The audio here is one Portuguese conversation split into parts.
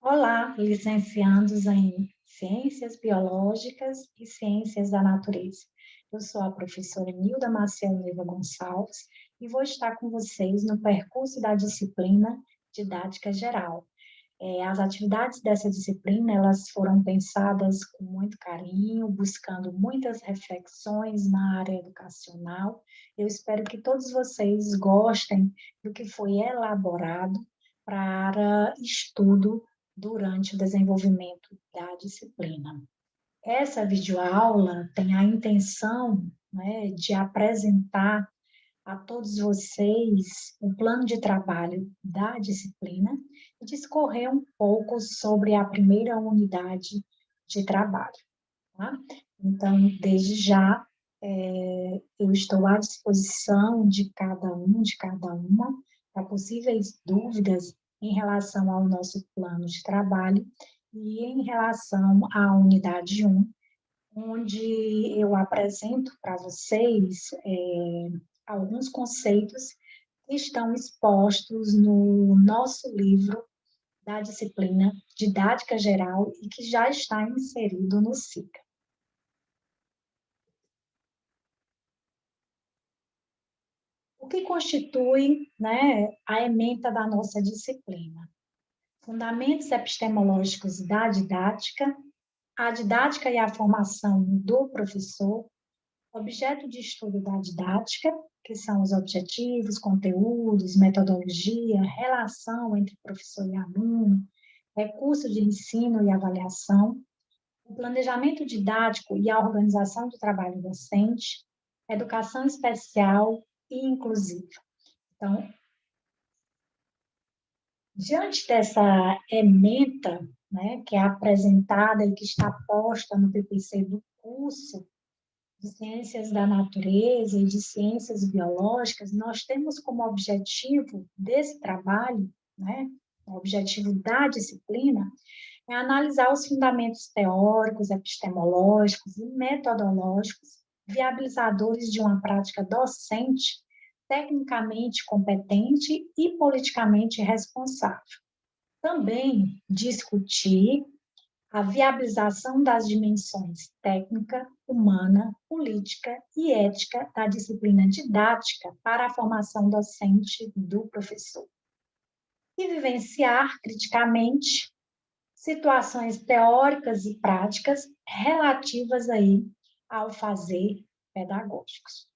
Olá, licenciandos em Ciências Biológicas e Ciências da Natureza. Eu sou a professora Nilda Maciel Neiva Gonçalves e vou estar com vocês no percurso da disciplina Didática Geral. As atividades dessa disciplina, elas foram pensadas com muito carinho, buscando muitas reflexões na área educacional. Eu espero que todos vocês gostem do que foi elaborado para estudo durante o desenvolvimento da disciplina. Essa videoaula tem a intenção, né, de apresentar a todos vocês o plano de trabalho da disciplina e discorrer um pouco sobre a primeira unidade de trabalho. Tá? Então, desde já, eu estou à disposição de cada um, de cada uma, para possíveis dúvidas em relação ao nosso plano de trabalho e em relação à unidade 1, onde eu apresento para vocês alguns conceitos que estão expostos no nosso livro da disciplina Didática Geral e que já está inserido no SICA. O que constitui, né, a ementa da nossa disciplina? Fundamentos epistemológicos da didática, a didática e a formação do professor, objeto de estudo da didática, que são os objetivos, conteúdos, metodologia, relação entre professor e aluno, recurso de ensino e avaliação, o planejamento didático e a organização do trabalho docente, educação especial e inclusiva. Então, diante dessa ementa, né, que é apresentada e que está posta no PPC do curso de Ciências da Natureza e de Ciências Biológicas, nós temos como objetivo desse trabalho, né, o objetivo da disciplina, é analisar os fundamentos teóricos, epistemológicos e metodológicos viabilizadores de uma prática docente tecnicamente competente e politicamente responsável. Também discutir a viabilização das dimensões técnica, humana, política e ética da disciplina didática para a formação docente do professor. E vivenciar criticamente situações teóricas e práticas relativas aí ao fazer pedagógicos.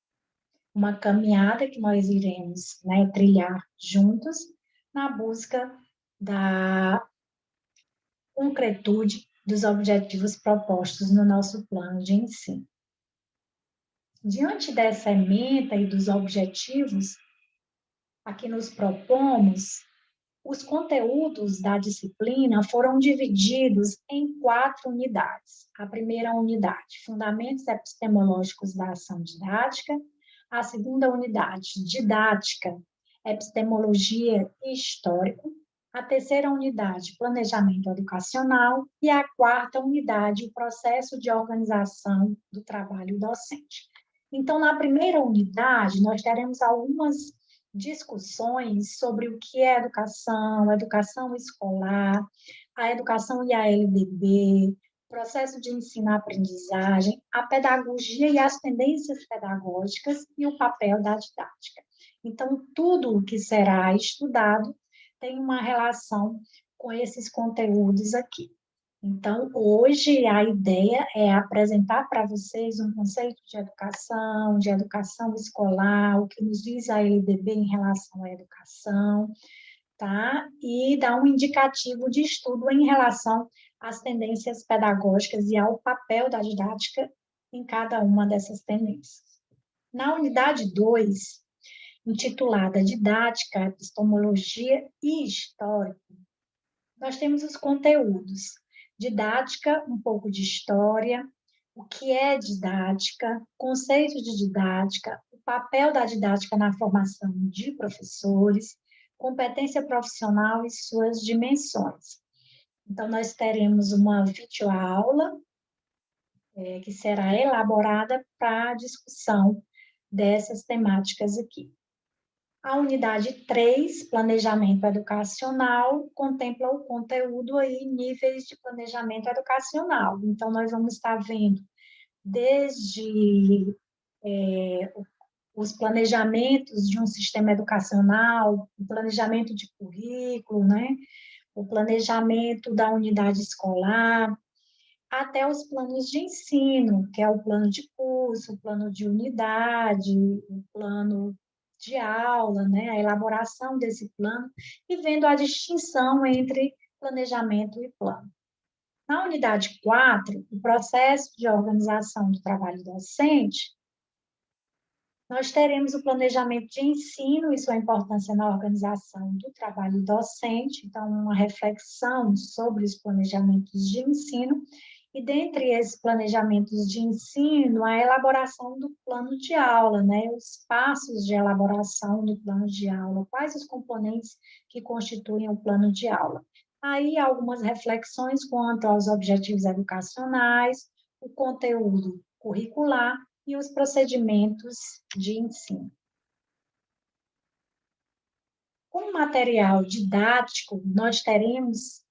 Uma caminhada que nós iremos, né, trilhar juntos na busca da concretude dos objetivos propostos no nosso plano de ensino. Diante dessa ementa e dos objetivos a que nos propomos, os conteúdos da disciplina foram divididos em 4 unidades. A primeira unidade, Fundamentos Epistemológicos da Ação Didática. A segunda unidade, Didática, Epistemologia e Histórico. A terceira unidade, Planejamento Educacional. E a quarta unidade, o Processo de Organização do Trabalho Docente. Então, na primeira unidade, nós teremos algumas discussões sobre o que é educação, educação escolar, a educação e a LDB, processo de ensino-aprendizagem, a pedagogia e as tendências pedagógicas e o papel da didática. Então, tudo o que será estudado tem uma relação com esses conteúdos aqui. Então, hoje a ideia é apresentar para vocês um conceito de educação escolar, o que nos diz a LDB em relação à educação, tá? E dar um indicativo de estudo em relação às tendências pedagógicas e ao papel da didática em cada uma dessas tendências. Na unidade 2, intitulada Didática, Epistemologia e História, nós temos os conteúdos. Didática, um pouco de história, o que é didática, conceito de didática, o papel da didática na formação de professores, competência profissional e suas dimensões. Então, nós teremos uma videoaula que será elaborada para a discussão dessas temáticas aqui. A unidade 3, planejamento educacional, contempla o conteúdo aí, níveis de planejamento educacional. Então, nós vamos estar vendo desde os planejamentos de um sistema educacional, o planejamento de currículo, né? O planejamento da unidade escolar, até os planos de ensino, que é o plano de curso, o plano de unidade, o plano de aula, né? A elaboração desse plano, e vendo a distinção entre planejamento e plano. Na unidade 4, o processo de organização do trabalho docente, nós teremos o planejamento de ensino e sua importância na organização do trabalho docente, então, uma reflexão sobre os planejamentos de ensino, e dentre esses planejamentos de ensino, a elaboração do plano de aula, né? Os passos de elaboração do plano de aula, quais os componentes que constituem o plano de aula. Aí, algumas reflexões quanto aos objetivos educacionais, o conteúdo curricular, e os procedimentos de ensino. Como material didático, nós teremos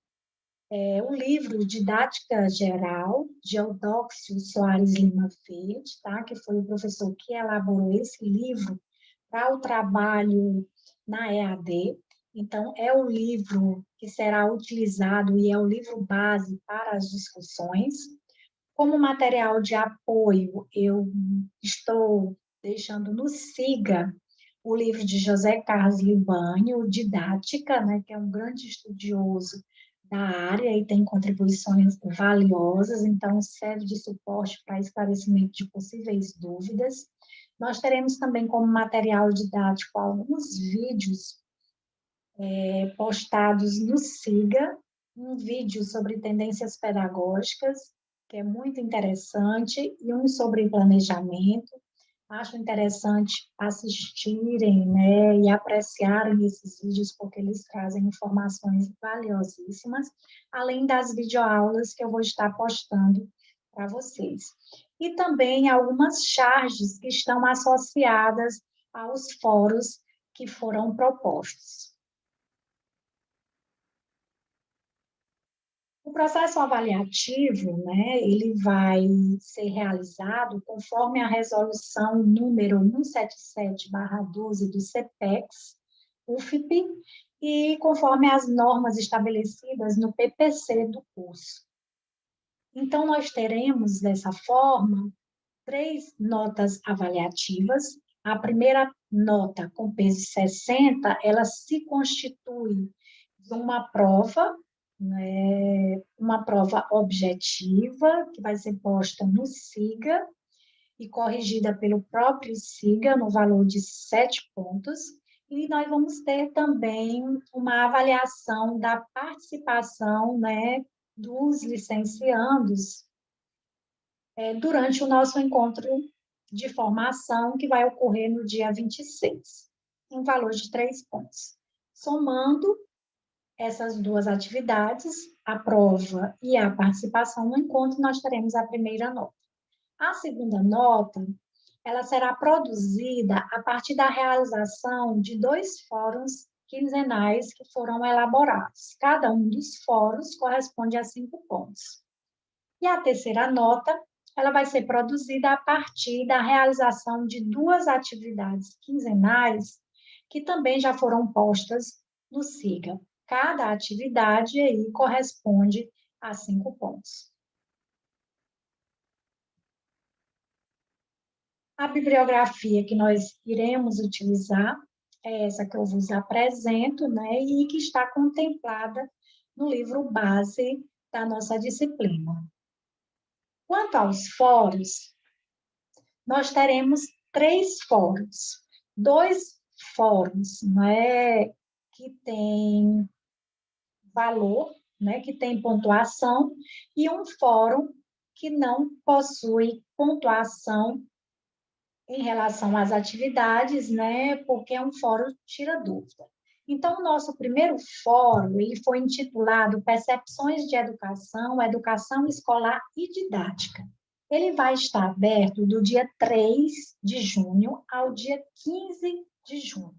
o livro Didática Geral, de Eudóxio Soares Lima Verde, tá? Que foi o professor que elaborou esse livro para o trabalho na EAD. Então, é o livro que será utilizado e é o livro base para as discussões. Como material de apoio, eu estou deixando no SIGA o livro de José Carlos Libânio, Didática, né, que é um grande estudioso da área e tem contribuições valiosas, então serve de suporte para esclarecimento de possíveis dúvidas. Nós teremos também como material didático alguns vídeos postados no SIGA, um vídeo sobre tendências pedagógicas, que é muito interessante, e um sobre planejamento. Acho interessante assistirem, né, e apreciarem esses vídeos, porque eles trazem informações valiosíssimas, além das videoaulas que eu vou estar postando para vocês. E também algumas charges que estão associadas aos fóruns que foram propostos. O processo avaliativo, né, ele vai ser realizado conforme a resolução número 177/12 do CPEX, UFP, e conforme as normas estabelecidas no PPC do curso. Então, nós teremos, dessa forma, 3 notas avaliativas. A primeira nota, com peso 60, ela se constitui de uma prova, né, uma prova objetiva, que vai ser posta no SIGA e corrigida pelo próprio SIGA, no valor de 7 pontos. E nós vamos ter também uma avaliação da participação, né, dos licenciandos durante o nosso encontro de formação, que vai ocorrer no dia 26, um valor de 3 pontos. Somando essas duas atividades, a prova e a participação no encontro, nós teremos a primeira nota. A segunda nota, ela será produzida a partir da realização de 2 fóruns quinzenais que foram elaborados. Cada um dos fóruns corresponde a 5 pontos. E a terceira nota, ela vai ser produzida a partir da realização de 2 atividades quinzenais que também já foram postas no SIGA. Cada atividade aí corresponde a 5 pontos. A bibliografia que nós iremos utilizar é essa que eu vos apresento, né, e que está contemplada no livro base da nossa disciplina. Quanto aos fóruns, nós teremos 3 fóruns. 2 fóruns, né, que tem valor, né, que tem pontuação, e um fórum que não possui pontuação em relação às atividades, né, porque é um fórum tira dúvida. Então, o nosso primeiro fórum, ele foi intitulado Percepções de Educação, Educação Escolar e Didática. Ele vai estar aberto do dia 3 de junho ao dia 15 de junho.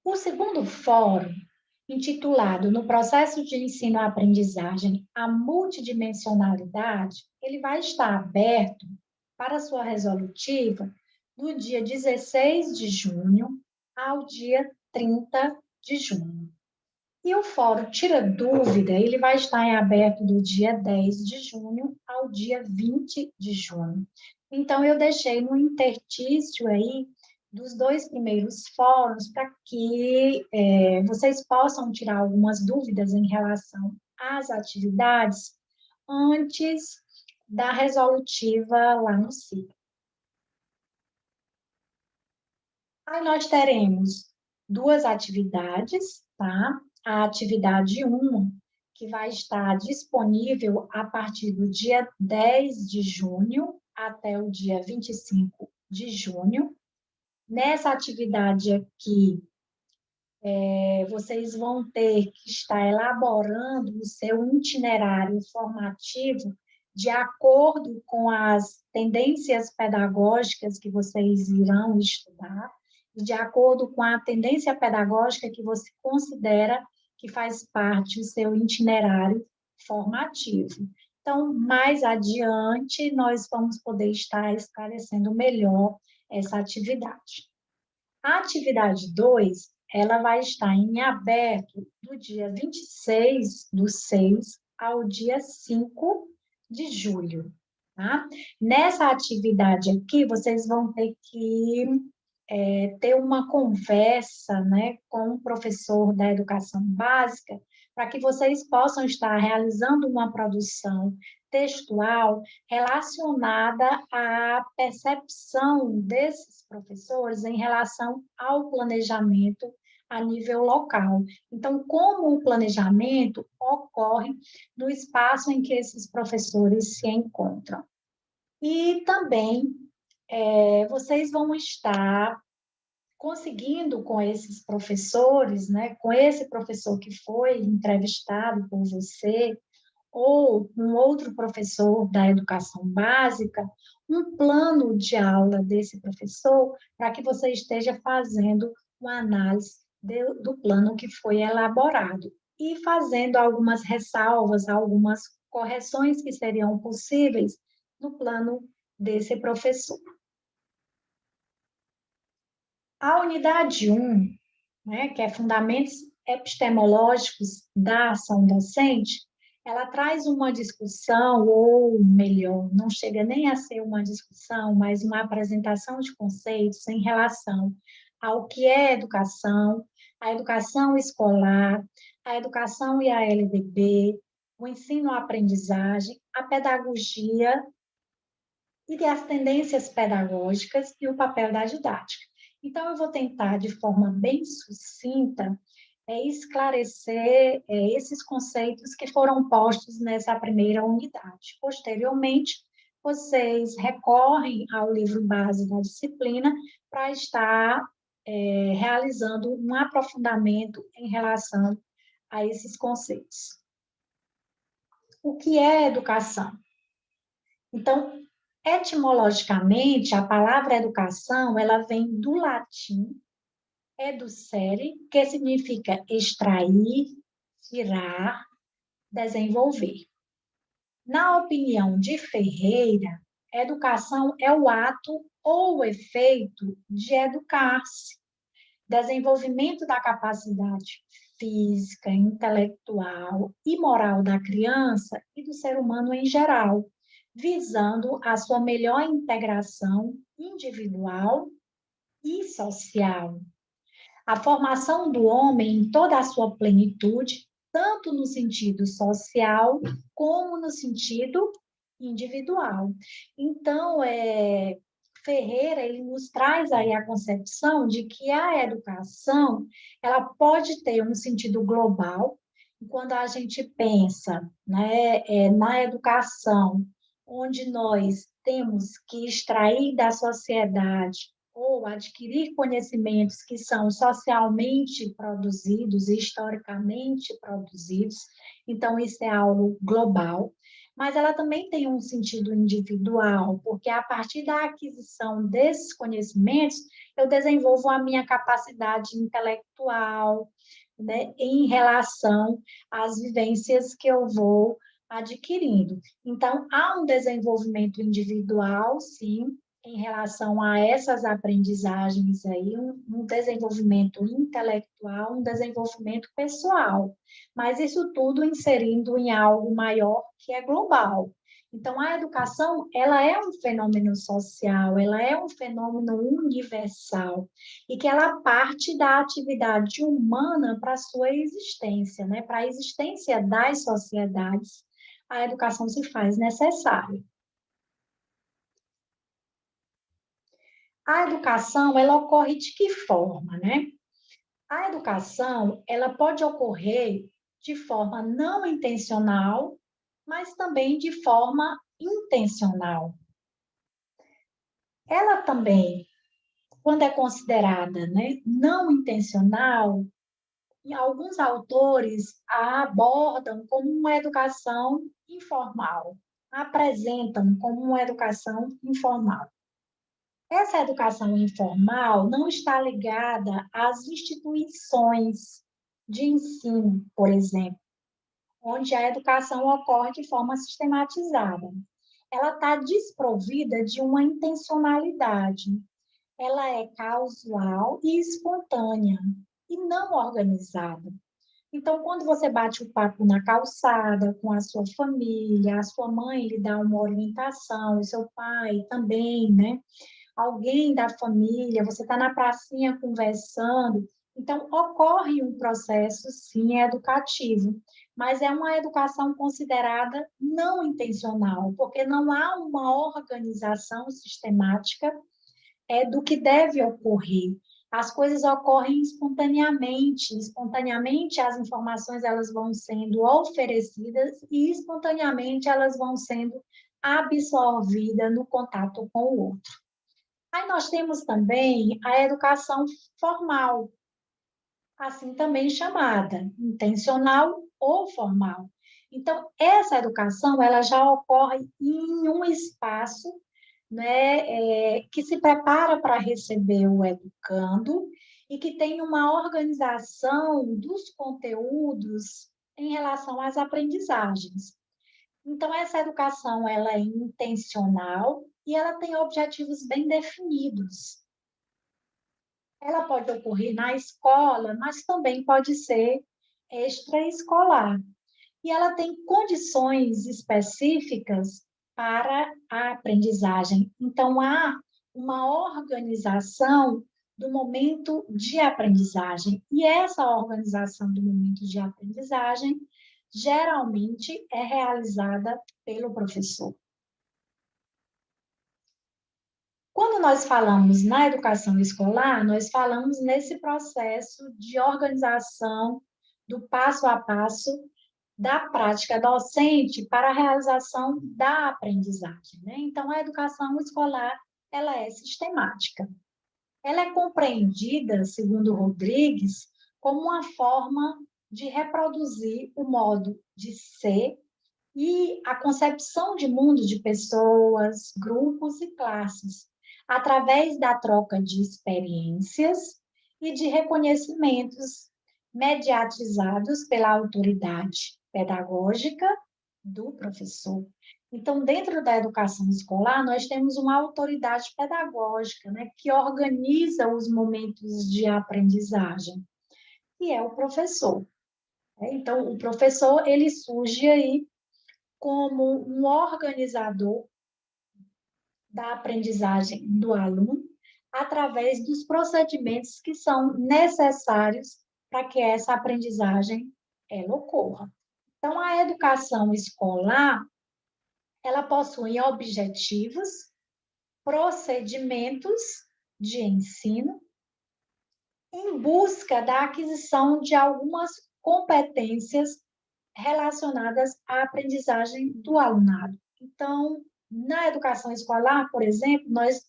O segundo fórum, intitulado No Processo de Ensino-Aprendizagem, a Multidimensionalidade, ele vai estar aberto para sua resolutiva do dia 16 de junho ao dia 30 de junho. E o Fórum Tira Dúvida, ele vai estar em aberto do dia 10 de junho ao dia 20 de junho. Então, eu deixei no interstício aí dos dois primeiros fóruns para que vocês possam tirar algumas dúvidas em relação às atividades antes da resolutiva lá no CIP. Aí nós teremos duas atividades, tá? A atividade 1, que vai estar disponível a partir do dia 10 de junho até o dia 25 de junho. Nessa atividade aqui, vocês vão ter que estar elaborando o seu itinerário formativo de acordo com as tendências pedagógicas que vocês irão estudar e de acordo com a tendência pedagógica que você considera que faz parte do seu itinerário formativo. Então, mais adiante, nós vamos poder estar esclarecendo melhor essa atividade. A atividade 2, ela vai estar em aberto do dia 26 do 6 ao dia 5 de julho, tá? Nessa atividade aqui, vocês vão ter que ter uma conversa, né, com o professor da educação básica, para que vocês possam estar realizando uma produção textual relacionada à percepção desses professores em relação ao planejamento a nível local. Então, como o planejamento ocorre no espaço em que esses professores se encontram. E também vocês vão estar conseguindo com esses professores, né, com esse professor que foi entrevistado por você, ou um outro professor da educação básica, um plano de aula desse professor, para que você esteja fazendo uma análise do plano que foi elaborado e fazendo algumas ressalvas, algumas correções que seriam possíveis no plano desse professor. A unidade 1, né, que é Fundamentos Epistemológicos da Ação Docente, ela traz uma discussão, ou melhor, não chega nem a ser uma discussão, mas uma apresentação de conceitos em relação ao que é educação, a educação escolar, a educação e a LDB, o ensino-aprendizagem, a pedagogia e as tendências pedagógicas e o papel da didática. Então, eu vou tentar, de forma bem sucinta, esclarecer esses conceitos que foram postos nessa primeira unidade. Posteriormente, vocês recorrem ao livro base da disciplina para estar realizando um aprofundamento em relação a esses conceitos. O que é educação? Então, etimologicamente, a palavra educação, ela vem do latim educere, que significa extrair, tirar, desenvolver. Na opinião de Ferreira, educação é o ato ou o efeito de educar-se, desenvolvimento da capacidade física, intelectual e moral da criança e do ser humano em geral, visando a sua melhor integração individual e social. A formação do homem em toda a sua plenitude, tanto no sentido social como no sentido individual. Então, Ferreira, ele nos traz aí a concepção de que a educação, ela pode ter um sentido global, e quando a gente pensa, né, na educação, onde nós temos que extrair da sociedade ou adquirir conhecimentos que são socialmente produzidos e historicamente produzidos, então isso é algo global. mas ela também tem um sentido individual, porque a partir da aquisição desses conhecimentos, eu desenvolvo a minha capacidade intelectual, né, em relação às vivências que eu vou adquirindo. Então, há um desenvolvimento individual, sim, em relação a essas aprendizagens aí, um desenvolvimento intelectual, um desenvolvimento pessoal, mas isso tudo inserindo em algo maior que é global. Então, a educação, ela é um fenômeno social, ela é um fenômeno universal, e que ela parte da atividade humana para a sua existência, né? Para a existência das sociedades, a educação se faz necessária. A educação, ela ocorre de que forma, né? A educação, ela pode ocorrer de forma não intencional, mas também de forma intencional. Ela também, quando é considerada, né, não intencional, e alguns autores a abordam como uma educação informal, apresentam como uma educação informal. Essa educação informal não está ligada às instituições de ensino, por exemplo, onde a educação ocorre de forma sistematizada. Ela está desprovida de uma intencionalidade. Ela é casual e espontânea, e não organizada. Então, quando você bate o papo na calçada com a sua família, a sua mãe lhe dá uma orientação, o seu pai também, né? Alguém da família, você está na pracinha conversando, então ocorre um processo, sim, educativo, mas é uma educação considerada não intencional, porque não há uma organização sistemática do que deve ocorrer. As coisas ocorrem espontaneamente, espontaneamente as informações elas vão sendo oferecidas e espontaneamente elas vão sendo absorvidas no contato com o outro. Aí nós temos também a educação formal, assim também chamada, intencional ou formal. Então, essa educação, ela já ocorre em um espaço, né, que se prepara para receber o educando e que tem uma organização dos conteúdos em relação às aprendizagens. Então, essa educação, ela é intencional e ela tem objetivos bem definidos. Ela pode ocorrer na escola, mas também pode ser extraescolar. E ela tem condições específicas para a aprendizagem. Então, há uma organização do momento de aprendizagem. E essa organização do momento de aprendizagem geralmente é realizada pelo professor. Quando nós falamos na educação escolar, nós falamos nesse processo de organização do passo a passo da prática docente para a realização da aprendizagem, né? Então, a educação escolar, ela é sistemática. Ela é compreendida, segundo Rodrigues, como uma forma de reproduzir o modo de ser e a concepção de mundo de pessoas, grupos e classes, através da troca de experiências e de reconhecimentos mediatizados pela autoridade pedagógica do professor. Então, dentro da educação escolar, nós temos uma autoridade pedagógica, né, que organiza os momentos de aprendizagem, que é o professor. Então, o professor, ele surge aí como um organizador da aprendizagem do aluno, através dos procedimentos que são necessários para que essa aprendizagem ela ocorra. Então, a educação escolar, ela possui objetivos, procedimentos de ensino, em busca da aquisição de algumas competências relacionadas à aprendizagem do alunado. Então, na educação escolar, por exemplo, nós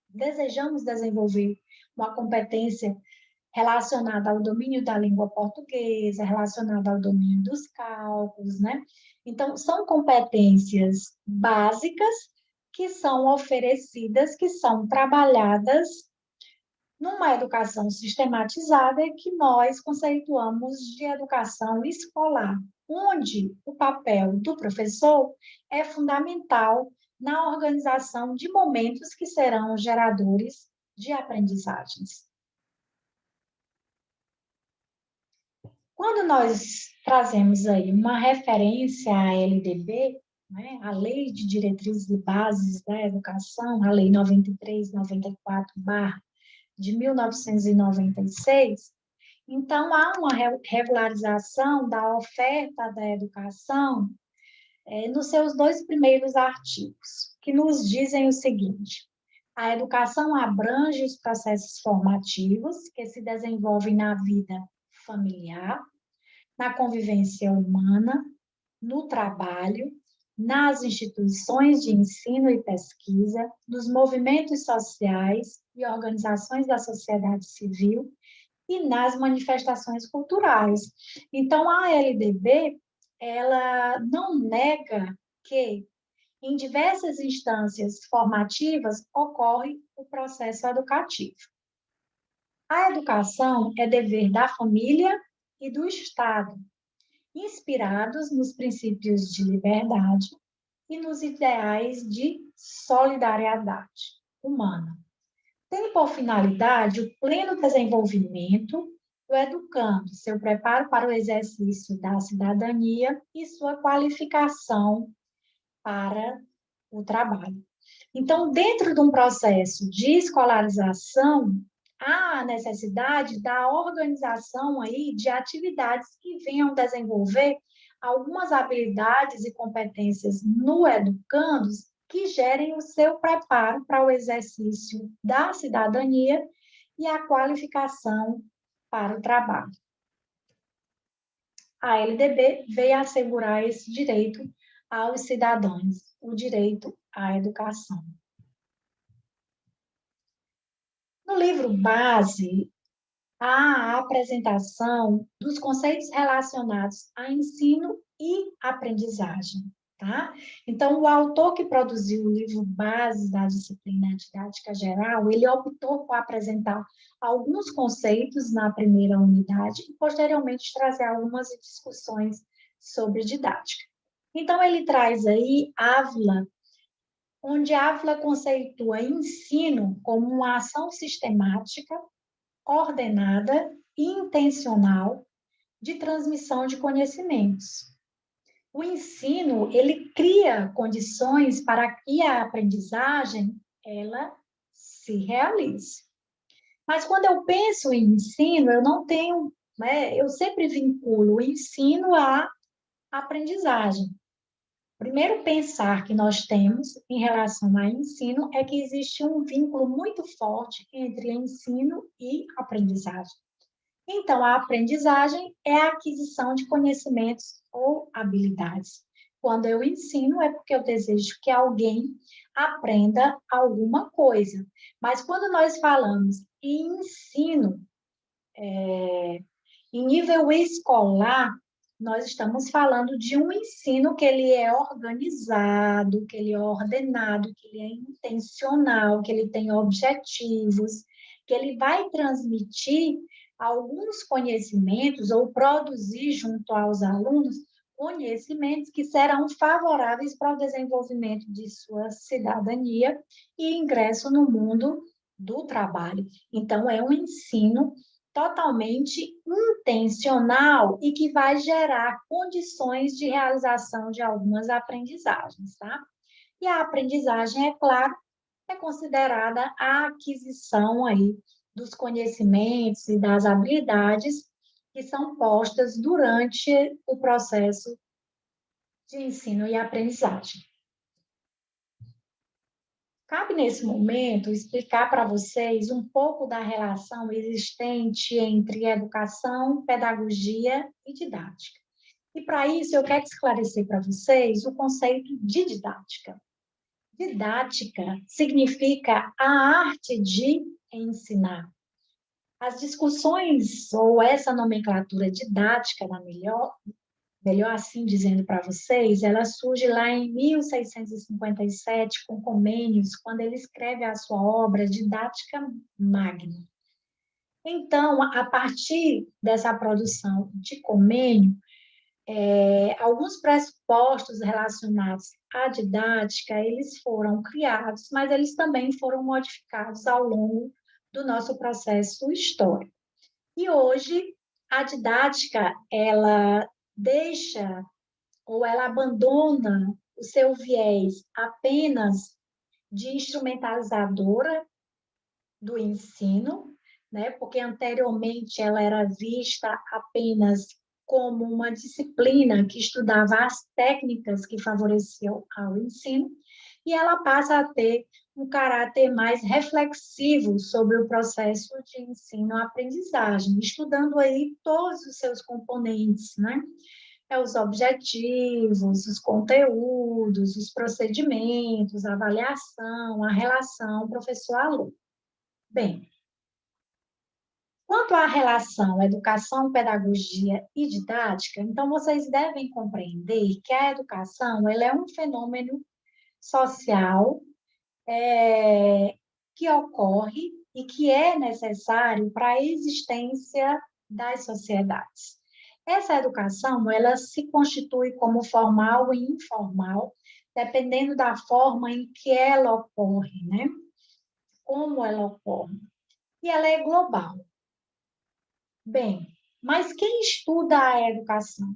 desejamos desenvolver uma competência relacionada ao domínio da língua portuguesa, relacionada ao domínio dos cálculos, né? Então, são competências básicas que são oferecidas, que são trabalhadas numa educação sistematizada que nós conceituamos de educação escolar, onde o papel do professor é fundamental na organização de momentos que serão geradores de aprendizagens. Quando nós trazemos aí uma referência à LDB, né, a Lei de Diretrizes e Bases da Educação, a Lei 93/94, de 1996, então há uma regularização da oferta da educação nos seus 2 primeiros artigos, que nos dizem o seguinte: a educação abrange os processos formativos que se desenvolvem na vida familiar, na convivência humana, no trabalho, nas instituições de ensino e pesquisa, nos movimentos sociais e organizações da sociedade civil e nas manifestações culturais. Então, a LDB, ela não nega que em diversas instâncias formativas ocorre o processo educativo. A educação é dever da família e do Estado, inspirados nos princípios de liberdade e nos ideais de solidariedade humana. Tem por finalidade o pleno desenvolvimento do educando, seu preparo para o exercício da cidadania e sua qualificação para o trabalho. Então, dentro de um processo de escolarização, há a necessidade da organização aí de atividades que venham desenvolver algumas habilidades e competências no educando que gerem o seu preparo para o exercício da cidadania e a qualificação para o trabalho. A LDB veio assegurar esse direito aos cidadãos, o direito à educação. No livro base, há a apresentação dos conceitos relacionados a ensino e aprendizagem, tá? Então, o autor que produziu o livro base da disciplina didática geral, ele optou por apresentar alguns conceitos na primeira unidade e, posteriormente, trazer algumas discussões sobre didática. Então, ele traz aí Ávila, onde Ávila conceitua ensino como uma ação sistemática, ordenada e intencional de transmissão de conhecimentos. O ensino, ele cria condições para que a aprendizagem, ela se realize. Mas quando eu penso em ensino, eu não tenho, né, eu sempre vinculo o ensino à aprendizagem. O primeiro pensar que nós temos em relação ao ensino é que existe um vínculo muito forte entre ensino e aprendizagem. Então, a aprendizagem é a aquisição de conhecimentos ou habilidades. Quando eu ensino, é porque eu desejo que alguém aprenda alguma coisa. Mas quando nós falamos em ensino, em nível escolar, nós estamos falando de um ensino que ele é organizado, que ele é ordenado, que ele é intencional, que ele tem objetivos, que ele vai transmitir alguns conhecimentos ou produzir junto aos alunos conhecimentos que serão favoráveis para o desenvolvimento de sua cidadania e ingresso no mundo do trabalho. Então, é um ensino totalmente intencional e que vai gerar condições de realização de algumas aprendizagens, tá? E a aprendizagem, é claro, é considerada a aquisição aí dos conhecimentos e das habilidades que são postas durante o processo de ensino e aprendizagem. Cabe, nesse momento, explicar para vocês um pouco da relação existente entre educação, pedagogia e didática. E, para isso, eu quero esclarecer para vocês o conceito de didática. Didática significa a arte de ensinar. As discussões, ou essa nomenclatura didática, melhor assim dizendo para vocês, ela surge lá em 1657, com Comênios, quando ele escreve a sua obra Didática Magna. Então, a partir dessa produção de Comênio, alguns pressupostos relacionados à didática, eles foram criados, mas eles também foram modificados ao longo do nosso processo histórico. E hoje, a didática, ela deixa ou ela abandona o seu viés apenas de instrumentalizadora do ensino, né? Porque anteriormente ela era vista apenas como uma disciplina que estudava as técnicas que favoreciam ao ensino, e ela passa a ter um caráter mais reflexivo sobre o processo de ensino-aprendizagem, estudando aí todos os seus componentes, né? Os objetivos, os conteúdos, os procedimentos, a avaliação, a relação professor-aluno. Bem, quanto à relação educação, pedagogia e didática, então vocês devem compreender que a educação ela é um fenômeno social que ocorre e que é necessário para a existência das sociedades. Essa educação ela se constitui como formal e informal, dependendo da forma em que ela ocorre, né? Como ela ocorre. E ela é global. Bem, mas quem estuda a educação?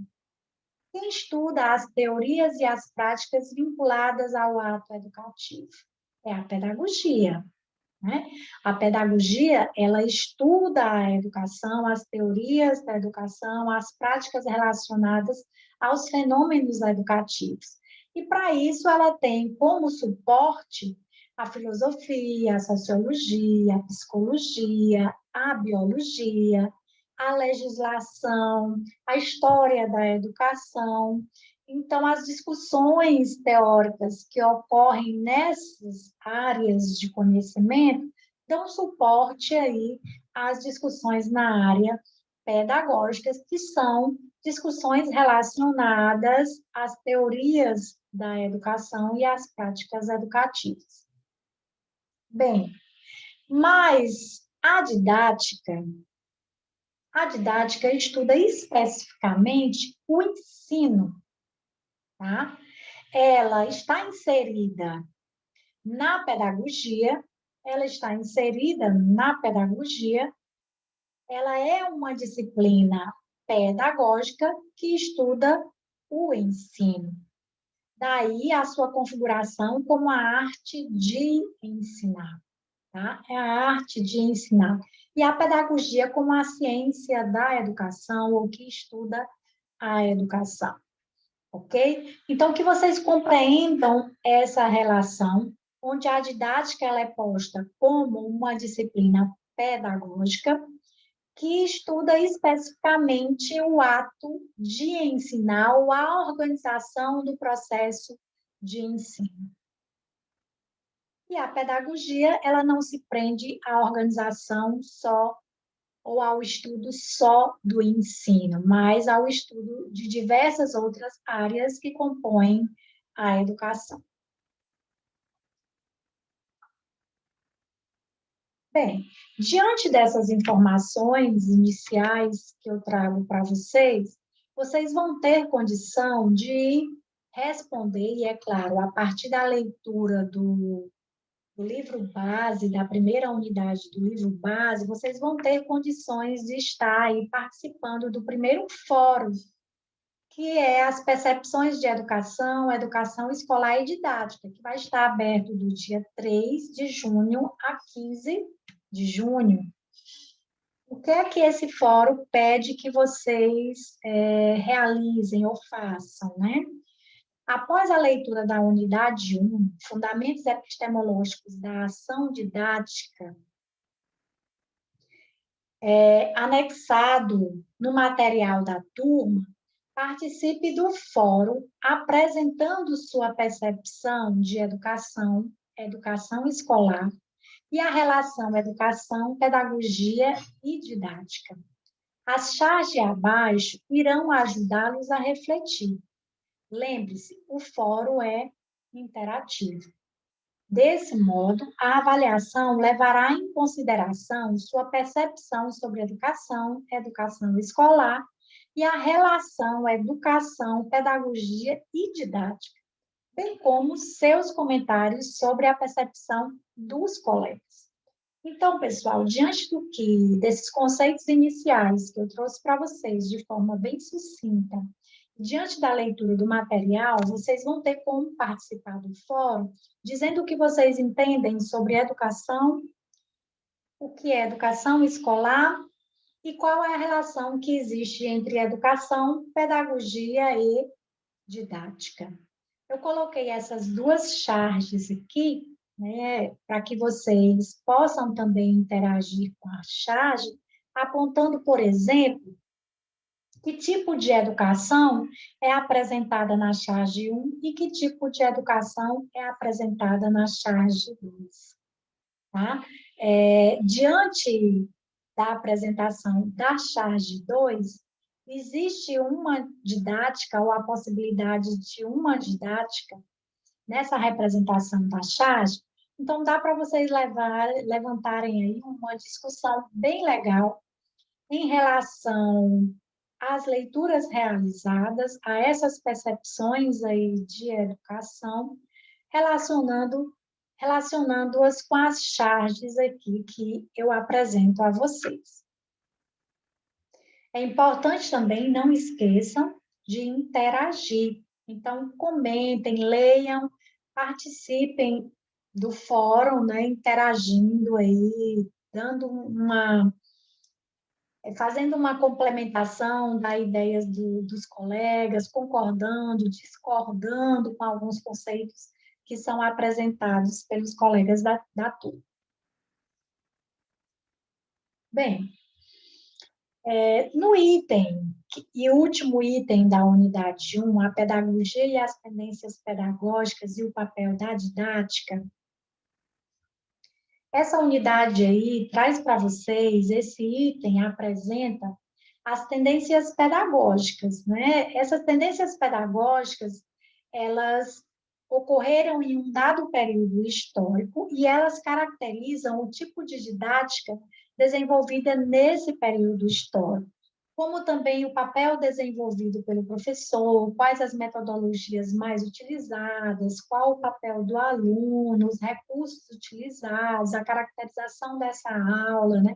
Quem estuda as teorias e as práticas vinculadas ao ato educativo? É a pedagogia, né? A pedagogia, ela estuda a educação, as teorias da educação, as práticas relacionadas aos fenômenos educativos. E, para isso, ela tem como suporte a filosofia, a sociologia, a psicologia, a biologia, a legislação, a história da educação. Então, as discussões teóricas que ocorrem nessas áreas de conhecimento dão suporte aí às discussões na área pedagógica, que são discussões relacionadas às teorias da educação e às práticas educativas. Bem, mas a didática estuda especificamente o ensino, tá? Ela está inserida na pedagogia, ela está inserida na pedagogia, ela é uma disciplina pedagógica que estuda o ensino. Daí a sua configuração como a arte de ensinar, tá? É a arte de ensinar. E a pedagogia como a ciência da educação, ou que estuda a educação. Ok? Então, que vocês compreendam essa relação, onde a didática ela é posta como uma disciplina pedagógica que estuda especificamente o ato de ensinar ou a organização do processo de ensino. E a pedagogia, ela não se prende à organização só ou ao estudo só do ensino, mas ao estudo de diversas outras áreas que compõem a educação. Bem, diante dessas informações iniciais que eu trago para vocês, vocês vão ter condição de responder, e é claro, a partir da leitura do livro base, da primeira unidade do livro base, vocês vão ter condições de estar aí participando do primeiro fórum, que é as percepções de educação, educação escolar e didática, que vai estar aberto do dia 3 de junho a 15 de junho. O que é que esse fórum pede que vocês realizem ou façam, né? Após a leitura da unidade 1, Fundamentos Epistemológicos da Ação Didática, anexado no material da turma, participe do fórum apresentando sua percepção de educação, educação escolar, e a relação educação, pedagogia e didática. As charges abaixo irão ajudá-los a refletir. Lembre-se, o fórum é interativo. Desse modo, a avaliação levará em consideração sua percepção sobre educação, educação escolar e a relação educação, pedagogia e didática, bem como seus comentários sobre a percepção dos colegas. Então, pessoal, diante desses conceitos iniciais que eu trouxe para vocês de forma bem sucinta, diante da leitura do material, vocês vão ter como participar do fórum, dizendo o que vocês entendem sobre educação, o que é educação escolar e qual é a relação que existe entre educação, pedagogia e didática. Eu coloquei essas duas charges aqui, né, para que vocês possam também interagir com a charge, apontando, por exemplo, que tipo de educação é apresentada na charge 1 e que tipo de educação é apresentada na charge 2. Tá? Diante da apresentação da charge 2, existe uma didática ou a possibilidade de uma didática nessa representação da charge, então dá para vocês levantarem aí uma discussão bem legal em relação às leituras realizadas, a essas percepções aí de educação, relacionando-as com as charges aqui que eu apresento a vocês. É importante também, não esqueçam de interagir. Então, comentem, leiam, participem do fórum, né, interagindo aí, fazendo uma complementação das ideias dos colegas, concordando, discordando com alguns conceitos que são apresentados pelos colegas da turma. Bem, no item, e último item da unidade 1, a pedagogia e as tendências pedagógicas e o papel da didática, essa unidade aí traz para vocês, esse item apresenta as tendências pedagógicas, né? Essas tendências pedagógicas, elas ocorreram em um dado período histórico e elas caracterizam o tipo de didática desenvolvida nesse período histórico, como também o papel desenvolvido pelo professor, quais as metodologias mais utilizadas, qual o papel do aluno, os recursos utilizados, a caracterização dessa aula, né?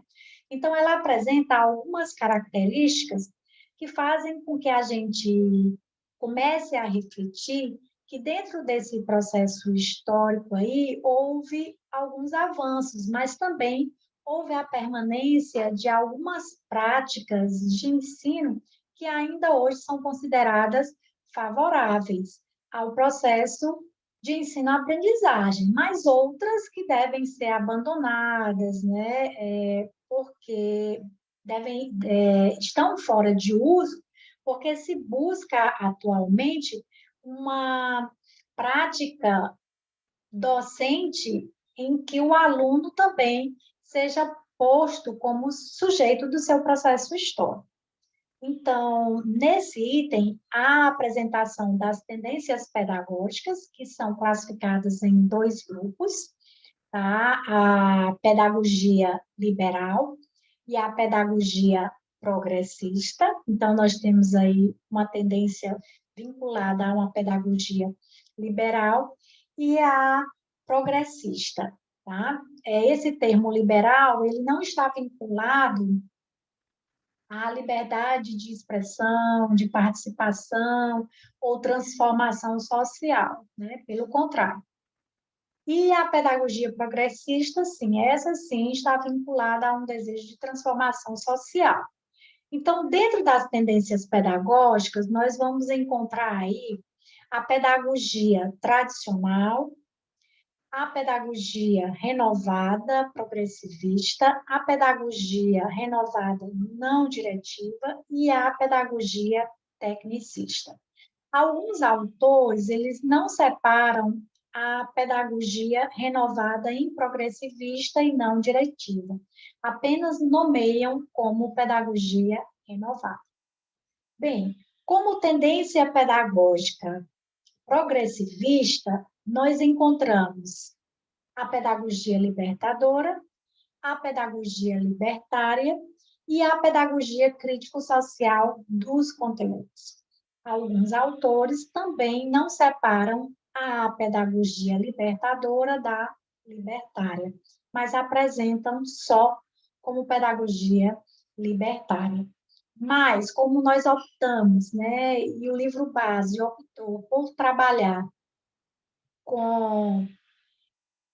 Então, ela apresenta algumas características que fazem com que a gente comece a refletir que dentro desse processo histórico aí houve alguns avanços, mas também houve a permanência de algumas práticas de ensino que ainda hoje são consideradas favoráveis ao processo de ensino-aprendizagem, mas outras que devem ser abandonadas, né, porque estão fora de uso, porque se busca atualmente uma prática docente em que o aluno também seja posto como sujeito do seu processo histórico. Então, nesse item, há a apresentação das tendências pedagógicas, que são classificadas em dois grupos, tá? A pedagogia liberal e a pedagogia progressista. Então, nós temos aí uma tendência vinculada a uma pedagogia liberal e a progressista, tá? Esse termo liberal, ele não está vinculado à liberdade de expressão, de participação ou transformação social, né? Pelo contrário. E a pedagogia progressista, sim, essa sim está vinculada a um desejo de transformação social. Então, dentro das tendências pedagógicas, nós vamos encontrar aí a pedagogia tradicional, a pedagogia renovada, progressivista, a pedagogia renovada não diretiva e a pedagogia tecnicista. Alguns autores, eles não separam a pedagogia renovada em progressivista e não diretiva. Apenas nomeiam como pedagogia renovada. Bem, como tendência pedagógica progressivista, nós encontramos a pedagogia libertadora, a pedagogia libertária e a pedagogia crítico-social dos conteúdos. Alguns autores também não separam a pedagogia libertadora da libertária, mas apresentam só como pedagogia libertária. Mas, como nós optamos, né, e o livro base optou por trabalhar com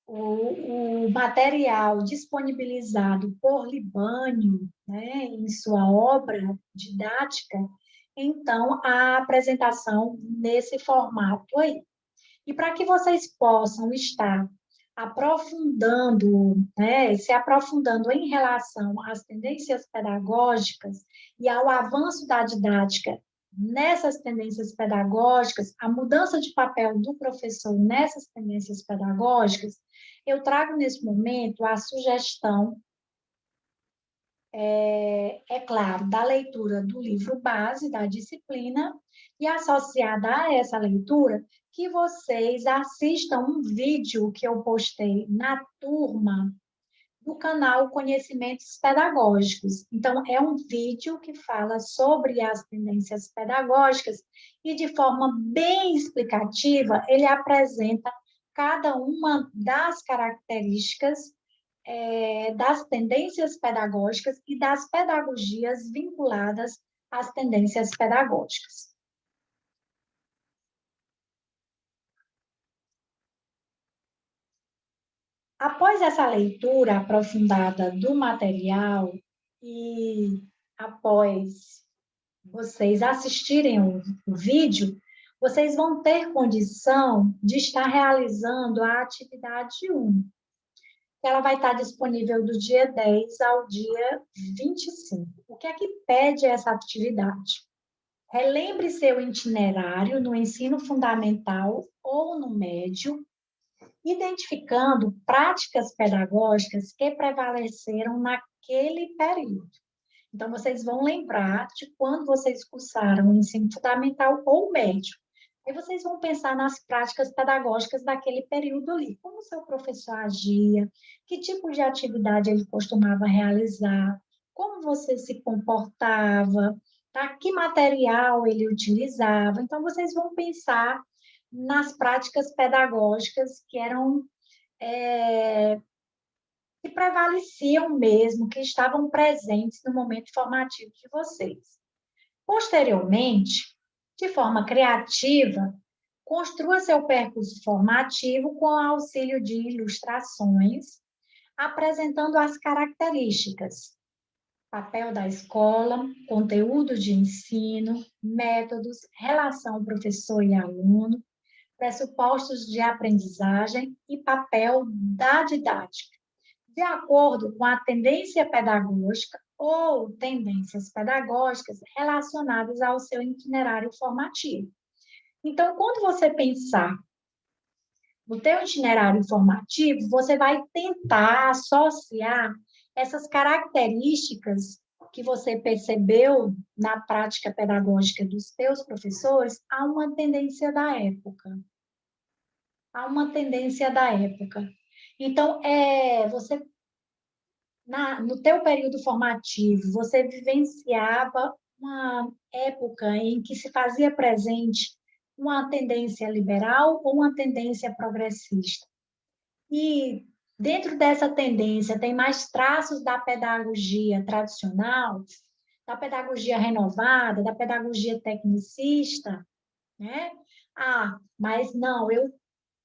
o material disponibilizado por Libânio, né, em sua obra didática, então, a apresentação nesse formato aí. E para que vocês possam estar aprofundando, né, se aprofundando em relação às tendências pedagógicas e ao avanço da didática nessas tendências pedagógicas, a mudança de papel do professor nessas tendências pedagógicas, eu trago nesse momento a sugestão, é claro, da leitura do livro base da disciplina e associada a essa leitura, que vocês assistam um vídeo que eu postei na turma do canal Conhecimentos Pedagógicos. Então, é um vídeo que fala sobre as tendências pedagógicas e, de forma bem explicativa, ele apresenta cada uma das características das tendências pedagógicas e das pedagogias vinculadas às tendências pedagógicas. Após essa leitura aprofundada do material e após vocês assistirem o vídeo, vocês vão ter condição de estar realizando a atividade 1. Ela vai estar disponível do dia 10 ao dia 25. O que é que pede essa atividade? Relembre seu itinerário no ensino fundamental ou no médio, identificando práticas pedagógicas que prevaleceram naquele período. Então, vocês vão lembrar de quando vocês cursaram o ensino fundamental ou médio. Aí vocês vão pensar nas práticas pedagógicas daquele período ali. Como o seu professor agia, que tipo de atividade ele costumava realizar, como você se comportava, tá? Que material ele utilizava. Então, vocês vão pensar nas práticas pedagógicas que eram que prevaleciam mesmo, que estavam presentes no momento formativo de vocês. Posteriormente, de forma criativa, construa seu percurso formativo com o auxílio de ilustrações, apresentando as características, papel da escola, conteúdo de ensino, métodos, relação professor e aluno, pressupostos de aprendizagem e papel da didática, de acordo com a tendência pedagógica ou tendências pedagógicas relacionadas ao seu itinerário formativo. Então, quando você pensar no teu itinerário formativo, você vai tentar associar essas características que você percebeu na prática pedagógica dos teus professores a uma tendência da época. A uma tendência da época. Então, você no teu período formativo, você vivenciava uma época em que se fazia presente uma tendência liberal ou uma tendência progressista. E dentro dessa tendência tem mais traços da pedagogia tradicional, da pedagogia renovada, da pedagogia tecnicista, né? Ah, mas não, eu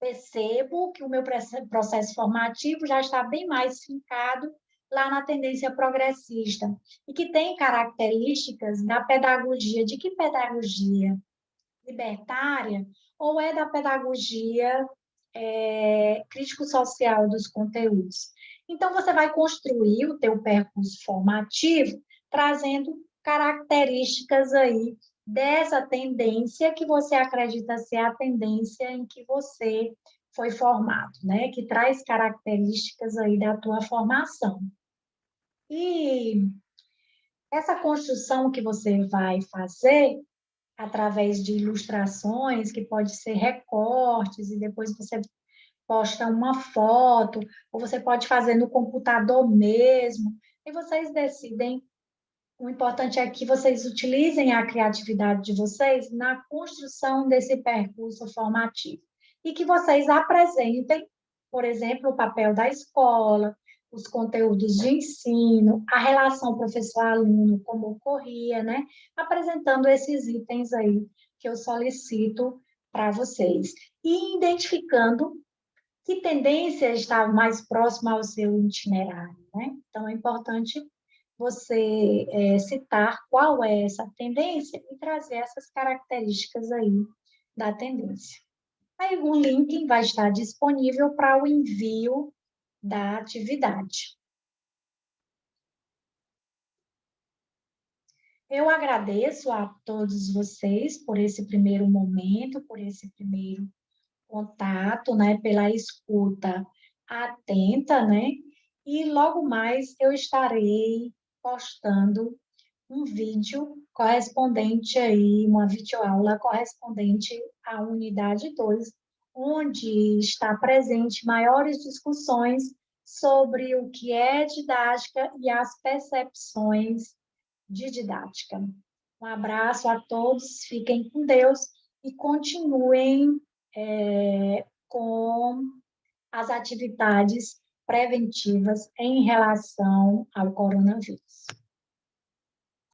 percebo que o meu processo formativo já está bem mais fincado lá na tendência progressista, e que tem características da pedagogia. De que pedagogia? Libertária ou é da pedagogia crítico-social dos conteúdos? Então, você vai construir o teu percurso formativo trazendo características aí dessa tendência que você acredita ser a tendência em que você foi formado, né? Que traz características aí da tua formação. E essa construção que você vai fazer através de ilustrações, que pode ser recortes, e depois você posta uma foto, ou você pode fazer no computador mesmo, e vocês decidem. O importante é que vocês utilizem a criatividade de vocês na construção desse percurso formativo e que vocês apresentem, por exemplo, o papel da escola, os conteúdos de ensino, a relação professor-aluno, como ocorria, né? Apresentando esses itens aí que eu solicito para vocês e identificando que tendência está mais próxima ao seu itinerário, né? Então, é importante você citar qual é essa tendência e trazer essas características aí da tendência. Aí o link vai estar disponível para o envio da atividade. Eu agradeço a todos vocês por esse primeiro momento, por esse primeiro contato, né, pela escuta atenta, né? E logo mais eu estarei postando um vídeo correspondente aí, uma videoaula correspondente à unidade 2, onde está presente maiores discussões sobre o que é didática e as percepções de didática. Um abraço a todos, fiquem com Deus e continuem com as atividades preventivas em relação ao coronavírus.